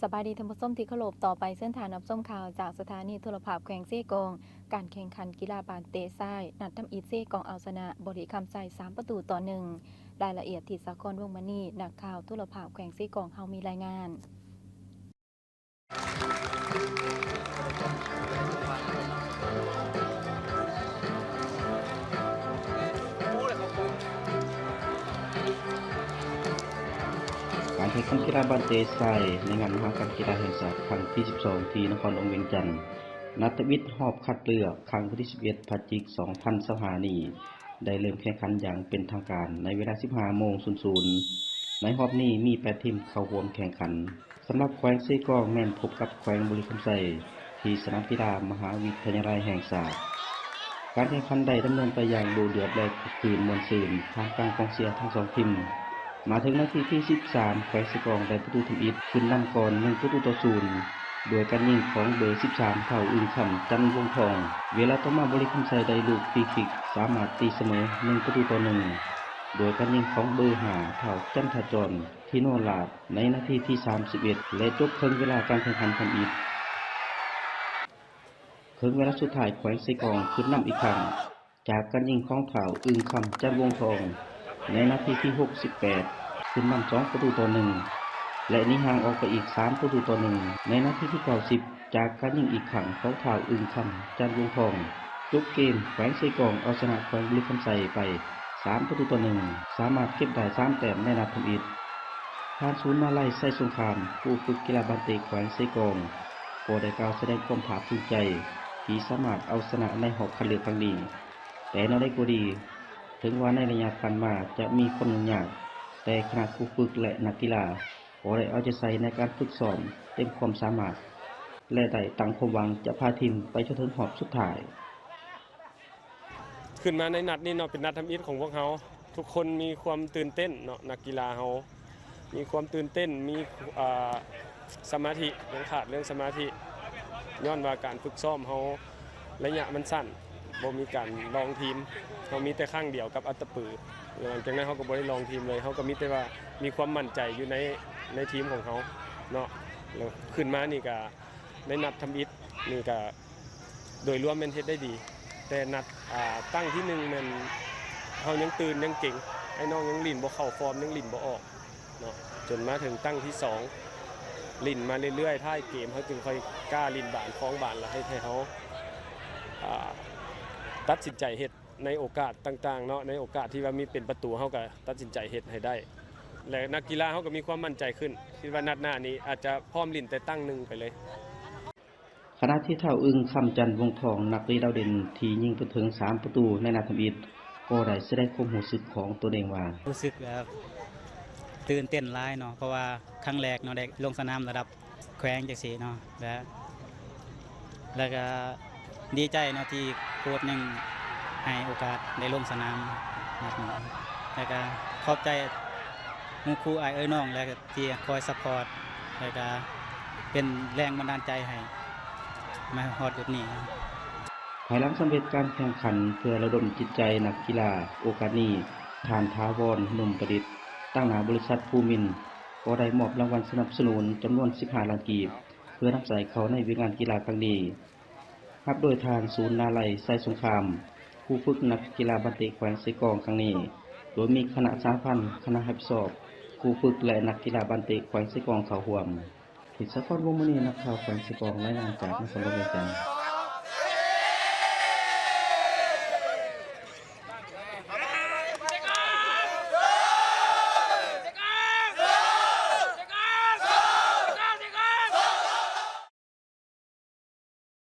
สบายดีท่านผู้ชมที่เคารพต่อไปเส้นทางนับส้มข่าวจากสถานีโทรภาพแขวงเซกองการแข่งขันกีฬาบาสเตะซ้ายนัดทำอีเซกองเอาชนะบริคำใจ3-1รายละเอียดที่สากลวงมณีนักข่าวโทรภาพแขวงเซกองเฮามีรายงาน การแข่งขันกีฬาบาสเตะซ้ายในงานมหกรรมกีฬาแห่งชาติครั้งที่ 12 ที่นครหลวงเวียงจันทน์นัดวิทย์รอบคัดเลือกครั้งที่ 11 พฤศจิกายน 2025 นี้ได้เริ่มแข่งขันอย่างเป็นทางการในเวลา 15:00 น. ในรอบนี้มี 8 ทีมเข้าร่วมแข่งขันสำหรับแขวงเซกองแม่นพบกับแขวงบุรีคำไสที่สนามกีฬามหาวิทยาลัยแห่งชาติการแข่งขันได้ดำเนินไปอย่างดุเดือดและคึกคืนม่วนซื่นท่ามกลางกองเชียร์ทั้งสองทีมมาถึงนาทีที่ 13 แขวงเซกองได้ประตูทำอิฐขึ้นนำก่อน 1-0 โดยการยิงของเบอร์ 13 เท่าอึ้งคำจันทร์วงทองเวลาต่อมาบุรีคำไสได้ลูกฟรีคิกสามารถตีเสมอ 1-1 โดยการยิงของเบอร์ 5 เท่าจันทจรที่โนลาดในนาทีที่ 31 และจบครึ่งเวลาการแข่งขันทำอิฐครึ่งเวลาสุดท้ายแขวงเซกองขึ้นนำอีกครั้งจากการยิงของเท่าอึ้งคำจันทร์วงทองในนาทีที่ 68 ขึ้นนำ2-1 และหนีห่างออกไปอีก3-1 ในนาทีที่ 90 จากการยิงอีกครั้งของเท่าอึ้งคำจันทร์วงทองจบเกมแขวงเซกองเอาชนะแขวงบุรีคำไสไป3-1 สามารถเก็บได้3แต้มในนัดทำอิฐทางศูนย์นาลัยไส้สงครามผู้ฝึกกีฬาบาสเตะแขวงเซกองก็ได้กล่าวแสดงความภาคภูมิใจที่สามารถเอาชนะในรอบคัดเลือกครั้งนี้แต่แนวใดก็ดีถึงว่าในระยะผ่านมาจะมีความยุ่งยากแต่คณะผู้ฝึกและนักกีฬาก็ได้เอาใจใส่ในการฝึกซ้อมเต็มความสามารถและได้ตั้งความหวังจะพาทีมไปจนถึงรอบสุดท้ายขึ้นมาในนัดนี้เนาะเป็นนัดทำอิฐของพวกเขาทุกคนมีความตื่นเต้นเนาะนักกีฬาเขามีความตื่นเต้นมีสมาธิยังขาดเรื่องสมาธิย้อนว่าการฝึกซ้อมเขาระยะมันสั้นบ่มีการลองทีมเขามีแต่ข้างเดียวกับอัตตปือหลังจากนั้นเขาก็บ่ได้ลองทีมเลยเขาก็มีแต่ว่ามีความมั่นใจอยู่ในทีมของเขาเนาะแล้วขึ้นมานี่ก็ในนัดทำอิฐนี่ก็โดยรวมเป็นเฮ็ดได้ดีแต่นัดตั้งที่1มันเฮายังตื่นยังเก่งไอ้น้องยังลิ้นบ่เข้าฟอร์มยังลิ้นบ่ออกเนาะจนมาถึงตั้งที่2ลิ้นมาเรื่อยๆท้ายเกมเฮาจึงค่อยกล้าลิ้นบานฟ้องบานแล้วให้เฮาตัดสินใจเฮ็ดในโอกาสต่างๆเนาะในโอกาสที่ว่ามีเป็นประตูเฮาก็ตัดสินใจเฮ็ดให้ได้และนักกีฬาเฮาก็มีความมั่นใจขึ้นคิดว่านัดหน้านี้อาจจะพร้อมลิ้นแต่ตั้ง1ไปเลยขณะที่เท่าอึ้งคำจันทร์วงทองนักตีดาวเด่นที่ยิงไปถึง3ประตูในนัดทำอิฐก็ได้แสดงความรู้สึกของตัวเองว่ารู้สึกแบบตื่นเต้นหลายเนาะเพราะว่าครั้งแรกเนาะได้ลงสนามระดับแขวงจังซี่เนาะแล้วก็ดีใจเนาะที่โค้ชยังให้โอกาสได้ลงสนามนัดนี้แล้วก็ขอบใจหมู่ครูอ้ายน้องแล้วก็ที่คอยซัพพอร์ตแล้วก็เป็นแรงบันดาลใจให้มาฮอดจุดนี้ภายหลังสำเร็จการแข่งขันเพื่อระดมจิตใจนักกีฬาโอกาสนี้ทานถาวรหนุ่มประดิษฐ์ตั้งหน้าบริษัทภูมินทร์ก็ได้มอบรางวัลสนับสนุนจำนวน15 ล้านกีบเพื่อนำใส่เขาในวิงานกีฬาครั้งนี้รับโดยทางศูนย์นาลัยไส้สงครามผู้ฝึกนักกีฬาบาสเตะแขวงเซกองครั้งนี้โดยมีคณะสาพันธ์คณะรับผิดชอบผู้ฝึกและนักกีฬาบาสเตะแขวงเซกองเข้าร่วมทิศกรวงมณีนักข่าวแขวงเซกองรายงานจากนครหลวงเวียงจันทน์